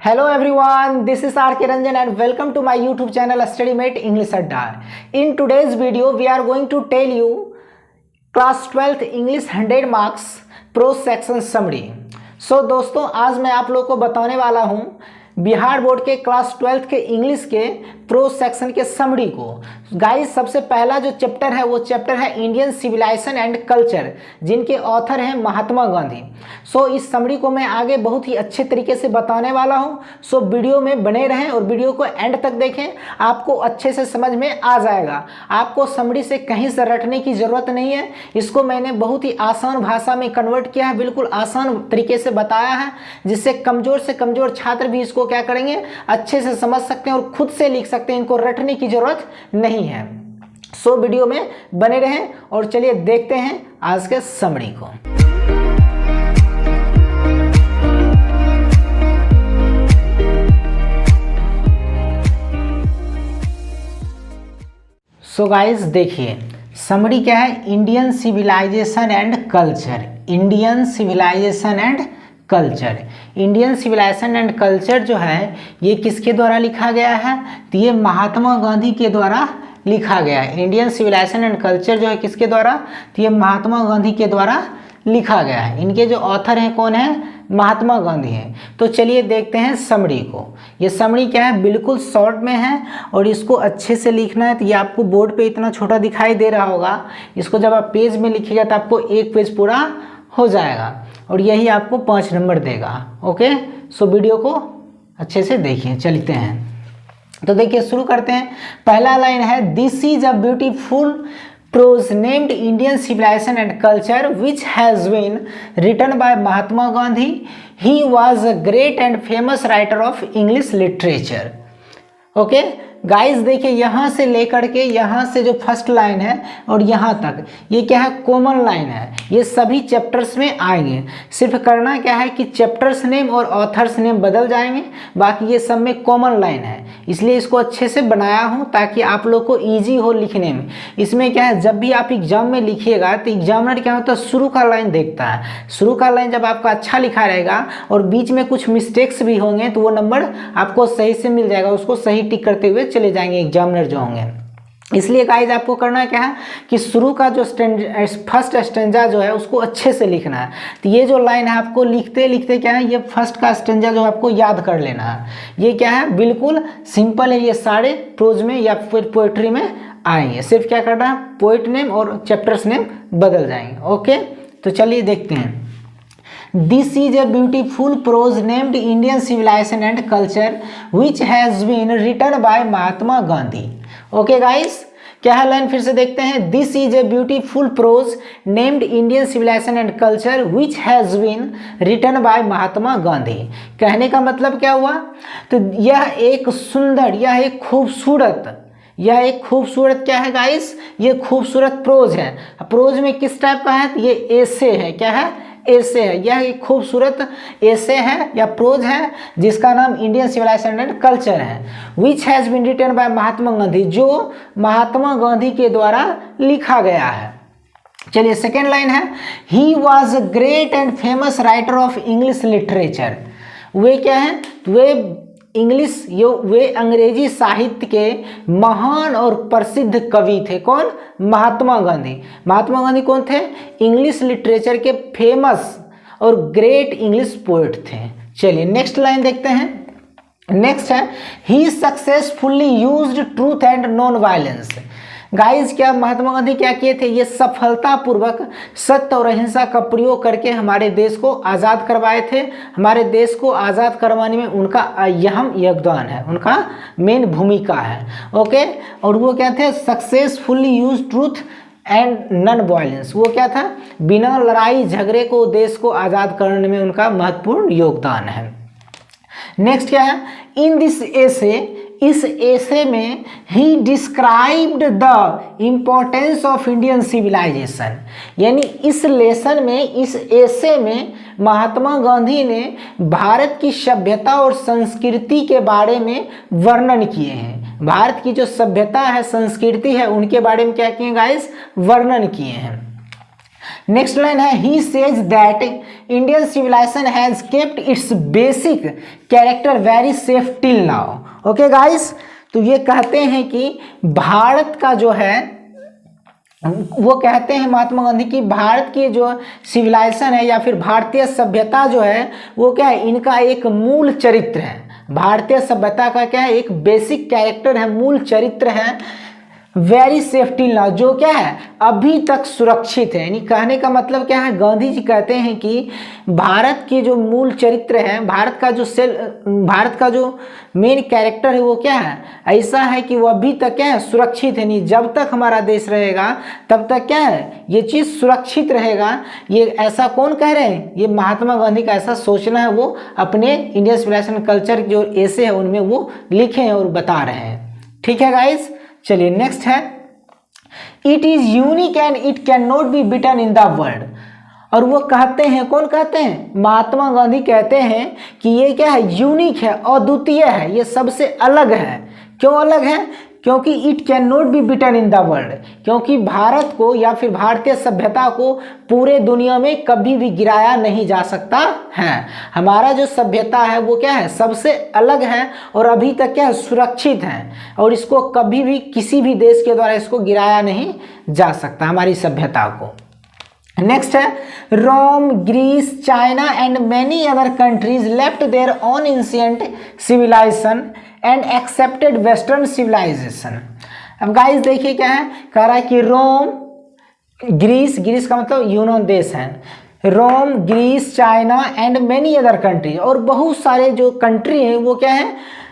Hello everyone, this is R.K. Ranjan and welcome to my YouTube channel StudyMate English Adda. In today's video, we are going to tell you class 12th English 100 marks prose section summary. So दोस्तों, आज मैं आप लोगों को बताने वाला हूँ Bihar board के क्लास 12th के इंग्लिश के प्रोज सेक्शन के समरी को। गाइस, सबसे पहला जो चैप्टर है वो चैप्टर है इंडियन सिविलाइजेशन एंड कल्चर, जिनके ऑथर हैं महात्मा गांधी। सो इस समरी को मैं आगे बहुत ही अच्छे तरीके से बताने वाला हूं। सो वीडियो में बने रहें और वीडियो को एंड तक देखें, आपको अच्छे से समझ में आ जाएगा। आपको समरी से कहीं से रटने की ज़रूरत नहीं है। इसको मैंने बहुत ही आसान भाषा में कन्वर्ट किया है, बिल्कुल आसान तरीके से बताया है, जिससे कमज़ोर से कमज़ोर छात्र भी इसको क्या करेंगे, अच्छे से समझ सकते हैं और खुद से लिख सकते हैं। इनको रटने की ज़रूरत नहीं है। सो वीडियो में बने रहें और चलिए देखते हैं आज के समरी को। सो गाइस, देखिए समरी क्या है, Indian civilization and culture. Indian civilization and culture, Indian civilization and culture जो है ये किसके द्वारा लिखा गया है, तो ये महात्मा गांधी के द्वारा लिखा गया है। इंडियन सिविलाइजेशन एंड कल्चर जो है किसके द्वारा, तो ये महात्मा गांधी के द्वारा लिखा गया है। इनके जो ऑथर हैं कौन है, महात्मा गांधी हैं। तो चलिए देखते हैं समरी को। ये समरी क्या है, बिल्कुल शॉर्ट में है और इसको अच्छे से लिखना है। तो ये आपको बोर्ड पे इतना छोटा दिखाई दे रहा होगा, इसको जब आप पेज में लिखिएगा तो आपको एक पेज पूरा हो जाएगा और यही आपको 5 नंबर देगा। ओके, सो वीडियो को अच्छे से देखिए। चलते हैं, तो देखिए शुरू करते हैं। पहला लाइन है, this is a beautiful prose named Indian civilization and culture which has been written by Mahatma Gandhi. He was a great and famous writer of English literature. Okay guys, देखिए यहाँ से लेकर के यहाँ से जो फर्स्ट लाइन है और यहाँ तक, ये क्या है, कॉमन लाइन है। ये सभी चैप्टर्स में आएंगे। सिर्फ करना क्या है कि चैप्टर्स नेम और ऑथर्स नेम बदल जाएंगे, बाकी ये सब में कॉमन लाइन है। इसलिए इसको अच्छे से बनाया हूँ ताकि आप लोग को ईजी हो लिखने में। इसमें क्या है, जब भी आप एग्जाम में लिखिएगा तो एग्जामिनर क्या होता है, शुरू का लाइन देखता है। शुरू का लाइन जब आपका अच्छा लिखा रहेगा और बीच में कुछ मिस्टेक्स भी होंगे तो वो नंबर आपको सही से मिल जाएगा। उसको सही टिक करते हुए चले जाएंगे एग्जामिनर जो होंगे। इसलिए गाइज आपको करना क्या है कि शुरू का जो फर्स्ट स्टेंजा जो है उसको अच्छे से लिखना है। तो ये जो लाइन है आपको लिखते लिखते क्या है, ये फर्स्ट का स्टेंजा जो आपको याद कर लेना है। ये क्या है, बिल्कुल सिंपल है। ये सारे प्रोज में या फिर पोएट्री में आएंगे। सिर्फ क्या करना है, पोएट नेम और चैप्टर्स नेम बदल जाएंगे। ओके, तो चलिए देखते हैं। This is a beautiful prose named Indian Civilization and Culture which has been written by Mahatma Gandhi. Okay guys, क्या है लाइन फिर से देखते हैं। This is a beautiful prose named Indian Civilization and Culture which has been written by Mahatma Gandhi. कहने का मतलब क्या हुआ, तो यह एक सुंदर, यह एक खूबसूरत क्या है गाइस, ये खूबसूरत प्रोज है। प्रोज में किस टाइप का है, ये एसे है। क्या है, एसे है। यह एक खूबसूरत एसे है या प्रोज है जिसका नाम इंडियन सिविलाइजेशन एंड कल्चर है। Which has been written by Mahatma Gandhi, जो महात्मा गांधी के द्वारा लिखा गया है। चलिए सेकेंड लाइन है, he was a great and famous writer of English literature. वे क्या है, वे अंग्रेजी साहित्य के महान और प्रसिद्ध कवि थे। कौन, महात्मा गांधी। महात्मा गांधी कौन थे, इंग्लिश लिटरेचर के फेमस और ग्रेट इंग्लिश पोएट थे। चलिए नेक्स्ट लाइन देखते हैं। नेक्स्ट है, he successfully used truth and non violence. Guys, क्या महात्मा गांधी क्या किए थे, ये सफलतापूर्वक सत्य और अहिंसा का प्रयोग करके हमारे देश को आज़ाद करवाए थे। हमारे देश को आज़ाद करवाने में उनका अहम योगदान है, उनका मेन भूमिका है। ओके, और वो क्या थे, successfully use truth and non violence. वो क्या था, बिना लड़ाई झगड़े को देश को आज़ाद करने में उनका महत्वपूर्ण योगदान है। नेक्स्ट क्या है, इन दिस एसे, इस एसे में he described the importance of Indian civilization. यानी इस लेसन में, इस एसे में महात्मा गांधी ने भारत की सभ्यता और संस्कृति के बारे में वर्णन किए हैं। भारत की जो सभ्यता है, संस्कृति है, उनके बारे में क्या किए गाइस, वर्णन किए हैं। नेक्स्ट लाइन है, he says that Indian civilization has kept its basic character very safe till now. Okay guys, तो ये कहते हैं कि भारत का जो है, वो कहते हैं महात्मा गांधी की भारत की जो सिविलाइजेशन है या फिर भारतीय सभ्यता जो है वो क्या है, इनका एक मूल चरित्र है। भारतीय सभ्यता का क्या है, एक बेसिक कैरेक्टर है, मूल चरित्र है, वेरी सेफ्टी लॉ, जो क्या है अभी तक सुरक्षित है। यानी कहने का मतलब क्या है, गांधी जी कहते हैं कि भारत के जो मूल चरित्र है, भारत का जो मेन कैरेक्टर है वो क्या है, ऐसा है कि वो अभी तक क्या है सुरक्षित है। नहीं, जब तक हमारा देश रहेगा तब तक क्या है ये चीज़ सुरक्षित रहेगा। ये ऐसा कौन कह रहे हैं, ये महात्मा गांधी का ऐसा सोचना है, वो अपने इंडियन सिविलाइजेशन कल्चर जो ऐसे है उनमें वो लिखे हैं और बता रहे हैं। ठीक है गाइस, चलिए नेक्स्ट है, it is unique and it can not be beaten in the world. और वो कहते हैं, कौन कहते हैं, महात्मा गांधी कहते हैं कि ये क्या है, यूनिक है, अद्वितीय है, ये सबसे अलग है। क्यों अलग है, क्योंकि it can not be beaten in the world, क्योंकि भारत को या फिर भारतीय सभ्यता को पूरे दुनिया में कभी भी गिराया नहीं जा सकता है। हमारा जो सभ्यता है वो क्या है, सबसे अलग है और अभी तक क्या है सुरक्षित है, और इसको कभी भी किसी भी देश के द्वारा इसको गिराया नहीं जा सकता, हमारी सभ्यता को। नेक्स्ट है, Rome, Greece, China and many other countries left their own ancient civilisation and accepted western civilisation. अब गाइस देखिए क्या है, कह रहा है कि रोम, ग्रीस का मतलब यूनान देश है, Rome, Greece, China and many other country, और बहुत सारे जो कंट्री हैं वो क्या है,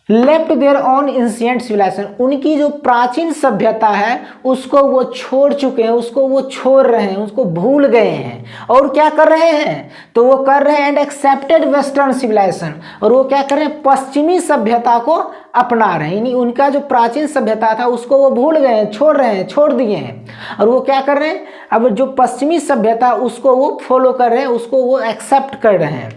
left there on ancient civilisation, उनकी जो प्राचीन सभ्यता है उसको वो छोड़ चुके हैं, उसको वो छोड़ रहे हैं, उसको भूल गए हैं, और क्या कर रहे हैं, तो वो कर रहे हैं एंड एक्सेप्टेड वेस्टर्न सिविलाइजेशन, और वो क्या कर रहे हैं, पश्चिमी सभ्यता को अपना रहे हैं। यानी उनका जो प्राचीन सभ्यता था उसको वो भूल गए हैं, छोड़ रहे हैं, छोड़ दिए हैं, और वो क्या कर रहे हैं, अब जो पश्चिमी सभ्यता उसको वो फॉलो कर रहे हैं, उसको वो एक्सेप्ट कर रहे हैं।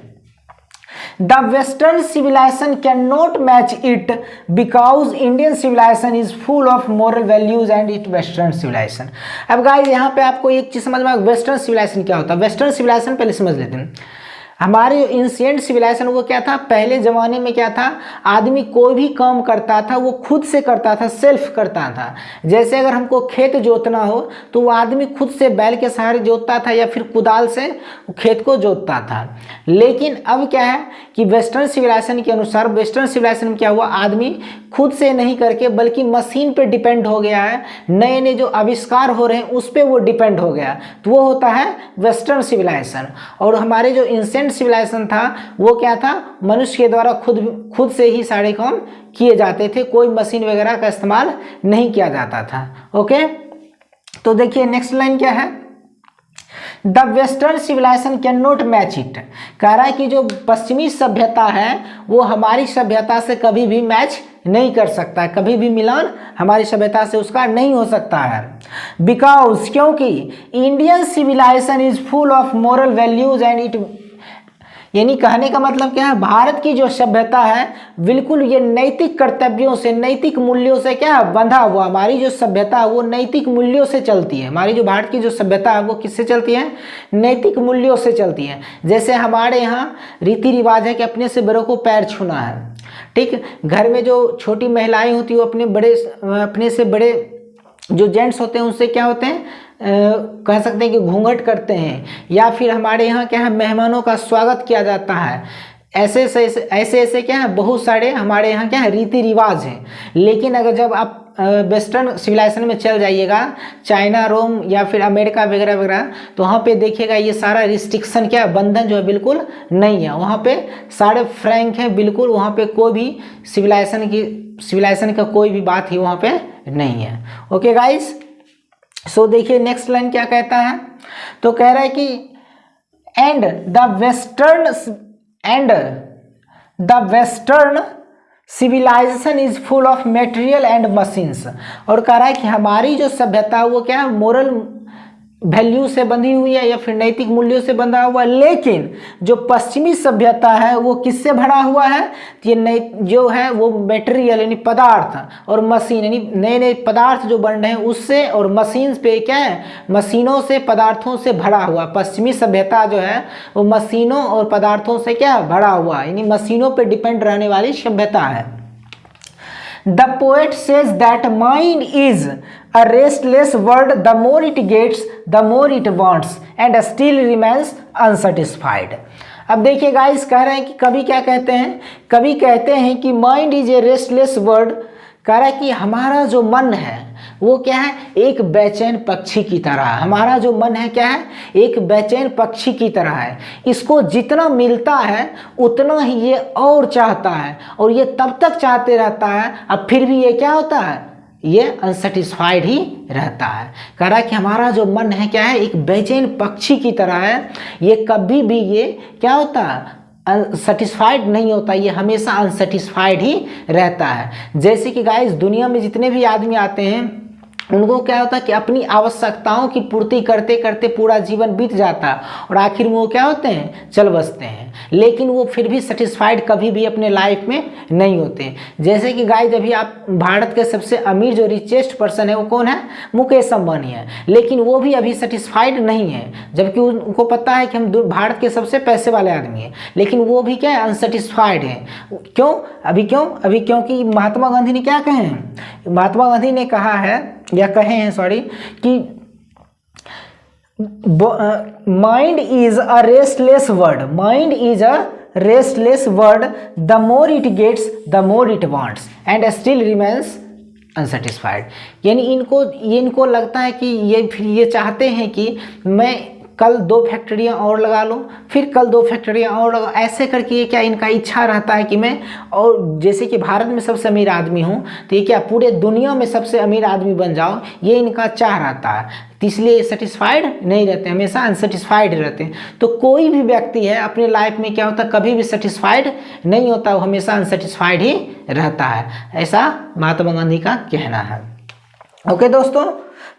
The Western civilization cannot match it because Indian civilization is full of moral values and it Western civilization। अब गाइस यहाँ पे आपको एक चीज समझ में, वेस्टर्न सिविलाइजेशन क्या होता है। वेस्टर्न सिविलाइजेशन पहले समझ लेते हैं। हमारे एंशिएंट सिविलाइजेशन वो क्या था, पहले ज़माने में क्या था, आदमी कोई भी काम करता था वो खुद से करता था, सेल्फ करता था। जैसे अगर हमको खेत जोतना हो तो वो आदमी खुद से बैल के सहारे जोतता था या फिर कुदाल से खेत को जोतता था। लेकिन अब क्या है कि वेस्टर्न सिविलाइजेशन के अनुसार, वेस्टर्न सिविलाइजेशन में क्या हुआ, आदमी खुद से नहीं करके बल्कि मशीन पे डिपेंड हो गया है, नए नए जो आविष्कार हो रहे हैं उस पर वो डिपेंड हो गया, तो वो होता है वेस्टर्न सिविलाइजेशन। और हमारे जो एंशिएंट सिविलाइजेशन था वो क्या था, मनुष्य के द्वारा खुद से ही सारे काम किए जाते थे, कोई मशीन वगैरह का इस्तेमाल नहीं किया जाता था। ओके, तो देखिए नेक्स्ट लाइन क्या है, the western civilization can not match it. कह रहा है कि जो पश्चिमी सभ्यता है वो हमारी सभ्यता से कभी भी मैच नहीं कर सकता है, कभी भी मिलान हमारी सभ्यता से उसका नहीं हो सकता है। बिकॉज, क्योंकि Indian civilisation is full of moral values and it, यानी कहने का मतलब क्या है, भारत की जो सभ्यता है बिल्कुल ये नैतिक कर्तव्यों से, नैतिक मूल्यों से क्या है बंधा हुआ। हमारी जो सभ्यता है वो नैतिक मूल्यों से चलती है। हमारी जो भारत की जो सभ्यता है वो किससे चलती है, नैतिक मूल्यों से चलती है। जैसे हमारे यहाँ रीति रिवाज है कि अपने से बड़ों को पैर छूना है, ठीक। घर में जो छोटी महिलाएं होती हैं वो अपने से बड़े जो जेंट्स होते हैं उनसे क्या होते हैं, कह सकते हैं कि घूंघट करते हैं। या फिर हमारे यहाँ क्या है, मेहमानों का स्वागत किया जाता है। ऐसे क्या है, बहुत सारे हमारे यहाँ क्या है रीति रिवाज हैं। लेकिन अगर जब आप वेस्टर्न सिविलाइजेशन में चल जाइएगा, चाइना, रोम या फिर अमेरिका वगैरह वगैरह, तो वहाँ पे देखिएगा ये सारा रिस्ट्रिक्शन क्या है, बंधन जो है बिल्कुल नहीं है। वहाँ पे सारे फ्रैंक हैं बिल्कुल, वहाँ पे कोई भी सिविलाइजेशन का कोई भी बात ही वहाँ पे नहीं है। ओके गाइस, सो देखिए नेक्स्ट लाइन क्या कहता है, तो कह रहा है कि and the western civilization is full of material and machines. और कह रहा है कि हमारी जो सभ्यता वो क्या है, वैल्यू से बंधी हुई है या फिर नैतिक मूल्यों से बंधा हुआ है। लेकिन जो पश्चिमी सभ्यता है वो किससे भरा हुआ है, ये जो है वो मटेरियल यानी पदार्थ और मशीन यानी नए नए पदार्थ जो बन रहे हैं उससे, और मशीन पे क्या है, मशीनों से पदार्थों से भरा हुआ। पश्चिमी सभ्यता जो है वो मशीनों और पदार्थों से क्या भरा हुआ यानी मशीनों पे डिपेंड रहने वाली सभ्यता है। The poet says that mind is a restless world. The more it gets, the more it wants, and still remains unsatisfied. अब देखिए गाइस, कह रहे हैं कि कवि क्या कहते हैं, कवि कहते हैं कि mind is a restless word. कह रहा है कि हमारा जो मन है वो क्या है, एक बेचैन पक्षी की तरह। हमारा जो मन है क्या है, एक बेचैन पक्षी की तरह है। इसको जितना मिलता है उतना ही ये और चाहता है, और ये तब तक चाहते रहता है, अब फिर भी ये क्या होता है, ये अनसेटिस्फाइड ही रहता है। कह रहा है कि हमारा जो मन है क्या है, एक बेचैन पक्षी की तरह है। ये कभी भी ये क्या होता है, अनसेटिस्फाइड नहीं होता, ये हमेशा अनसेटिस्फाइड ही रहता है। जैसे कि गाइस दुनिया में जितने भी आदमी आते हैं उनको क्या होता है कि अपनी आवश्यकताओं की पूर्ति करते करते पूरा जीवन बीत जाता है, और आखिर में वो क्या होते हैं, चल बसते हैं। लेकिन वो फिर भी सेटिस्फाइड कभी भी अपने लाइफ में नहीं होते। जैसे कि गाइस अभी आप भारत के सबसे अमीर जो रिचेस्ट पर्सन है वो कौन है, मुकेश अंबानी है। लेकिन वो भी अभी सेटिस्फाइड नहीं है, जबकि उनको पता है कि हम भारत के सबसे पैसे वाले आदमी हैं, लेकिन वो भी क्या है, अनसेटिस्फाइड है। क्यों? अभी क्योंकि महात्मा गांधी ने क्या कहे हैं, महात्मा गांधी ने कहा है या कहे हैं सॉरी कि mind is a restless word, mind is a restless word, the more it gets the more it wants and still remains unsatisfied. यानी इनको लगता है कि ये चाहते हैं कि मैं कल 2 फैक्ट्रियाँ और लगा लूँ, फिर कल 2 फैक्ट्रियाँ और लगा, ऐसे करके ये क्या इनका इच्छा रहता है कि मैं, और जैसे कि भारत में सबसे अमीर आदमी हूँ तो ये क्या पूरे दुनिया में सबसे अमीर आदमी बन जाओ, ये इनका चाह रहता है। तो इसलिए सेटिस्फाइड नहीं रहते, हमेशा अनसेटिस्फाइड रहते हैं। तो कोई भी व्यक्ति है अपने लाइफ में क्या होता है, कभी भी सेटिस्फाइड नहीं होता, वो हमेशा अनसेटिस्फाइड ही रहता है, ऐसा महात्मा गांधी का कहना है। ओके दोस्तों,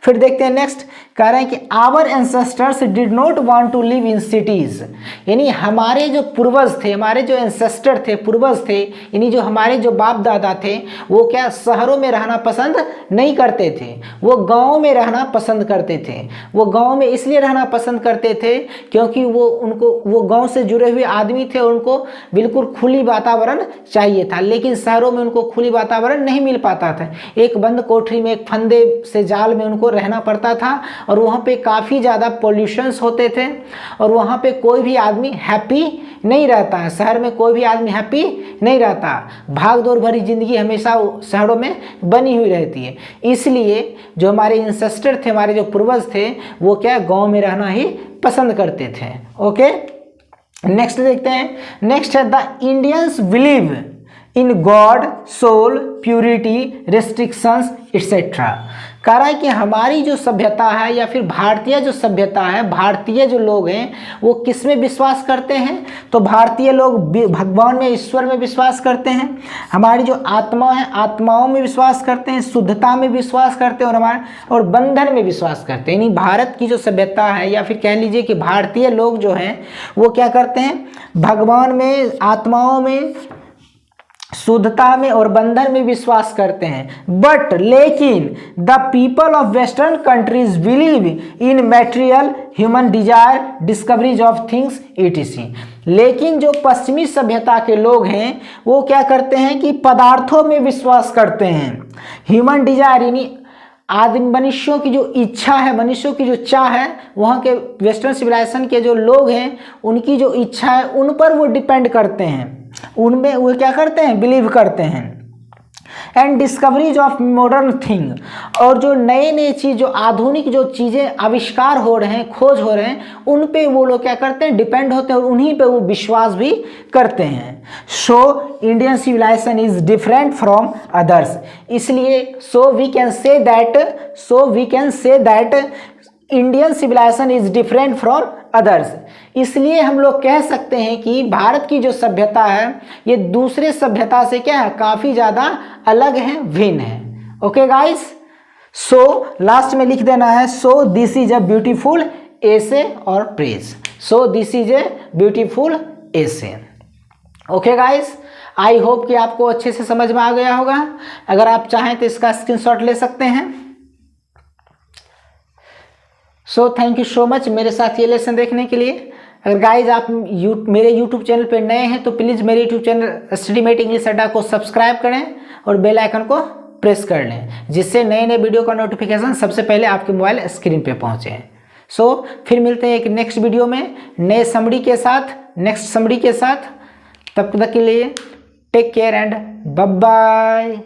फिर देखते हैं नेक्स्ट। कह रहे हैं कि our ancestors did not want to live in cities, यानी हमारे जो पूर्वज थे, हमारे जो एंसेस्टर थे, पूर्वज थे, यानी जो हमारे जो बाप दादा थे, वो क्या शहरों में रहना पसंद नहीं करते थे, वो गाँव में रहना पसंद करते थे। वो गाँव में इसलिए रहना पसंद करते थे क्योंकि वो गाँव से जुड़े हुए आदमी थे, उनको बिल्कुल खुली वातावरण चाहिए था। लेकिन शहरों में उनको खुली वातावरण नहीं मिल पाता था, एक बंद कोठरी में, एक फंदे से जाल में उनको रहना पड़ता था, और वहाँ पे काफ़ी ज़्यादा पॉल्यूशंस होते थे, और वहाँ पे कोई भी आदमी हैप्पी नहीं रहता है। शहर में कोई भी आदमी हैप्पी नहीं रहता, भाग दौड़ भरी ज़िंदगी हमेशा शहरों में बनी हुई रहती है। इसलिए जो हमारे इंसेस्टर थे, हमारे जो पूर्वज थे, वो क्या गाँव में रहना ही पसंद करते थे। ओके, नेक्स्ट देखते हैं। नेक्स्ट है the Indians believe in God, soul, purity, restrictions etcetera. कह रहा है कि हमारी जो सभ्यता है या फिर भारतीय जो सभ्यता है, भारतीय जो लोग हैं वो किस में विश्वास करते हैं, तो भारतीय लोग भगवान में, ईश्वर में विश्वास करते हैं। हमारी जो आत्मा है, आत्माओं में विश्वास करते हैं, शुद्धता में विश्वास करते हैं, और बंधन में विश्वास करते हैं। यानी भारत की जो सभ्यता है या फिर कह लीजिए कि भारतीय लोग जो हैं वो क्या करते हैं, भगवान में, आत्माओं में, शुद्धता में और बंधन में विश्वास करते हैं। बट लेकिन the people of western countries believe in material, human desire, discoveries of things etc। लेकिन जो पश्चिमी सभ्यता के लोग हैं वो क्या करते हैं कि पदार्थों में विश्वास करते हैं। ह्यूमन डिजायर यानी आदमी, मनुष्यों की जो इच्छा है, मनुष्यों की जो चाह है, वहाँ के वेस्टर्न सिविलाइजेशन के जो लोग हैं उनकी जो इच्छा है उन पर वो डिपेंड करते हैं, उनमें वो क्या करते हैं, बिलीव करते हैं। And discoveries of modern thing, और जो नए नए चीज़, जो आधुनिक जो चीज़ें आविष्कार हो रहे हैं, खोज हो रहे हैं, उन पे वो लोग क्या करते हैं, डिपेंड होते हैं, और उन्हीं पे वो विश्वास भी करते हैं। So Indian civilisation is different from others, इसलिए so we can say that Indian civilisation is different from others. इसलिए हम लोग कह सकते हैं कि भारत की जो सभ्यता है ये दूसरे सभ्यता से क्या है, काफ़ी ज़्यादा अलग है, भिन्न है। ओके गाइस, सो लास्ट में लिख देना है so this is a beautiful essay और praise. So this is a beautiful essay. Okay guys, I hope कि आपको अच्छे से समझ में आ गया होगा। अगर आप चाहें तो इसका स्क्रीनशॉट ले सकते हैं। So thank you so much मेरे साथ ये लेसन देखने के लिए। अगर गाइज आप मेरे यूट्यूब चैनल पे नए हैं तो प्लीज़ मेरे यूट्यूब चैनल स्टडीमेट इंग्लिश अड्डा को सब्सक्राइब करें और बेल आइकन को प्रेस कर लें, जिससे नए नए वीडियो का नोटिफिकेशन सबसे पहले आपके मोबाइल स्क्रीन पे पहुंचे। सो फिर मिलते हैं एक नेक्स्ट वीडियो में नए समरी के साथ, नेक्स्ट समरी के साथ। तब तक के लिए take care and bye bye.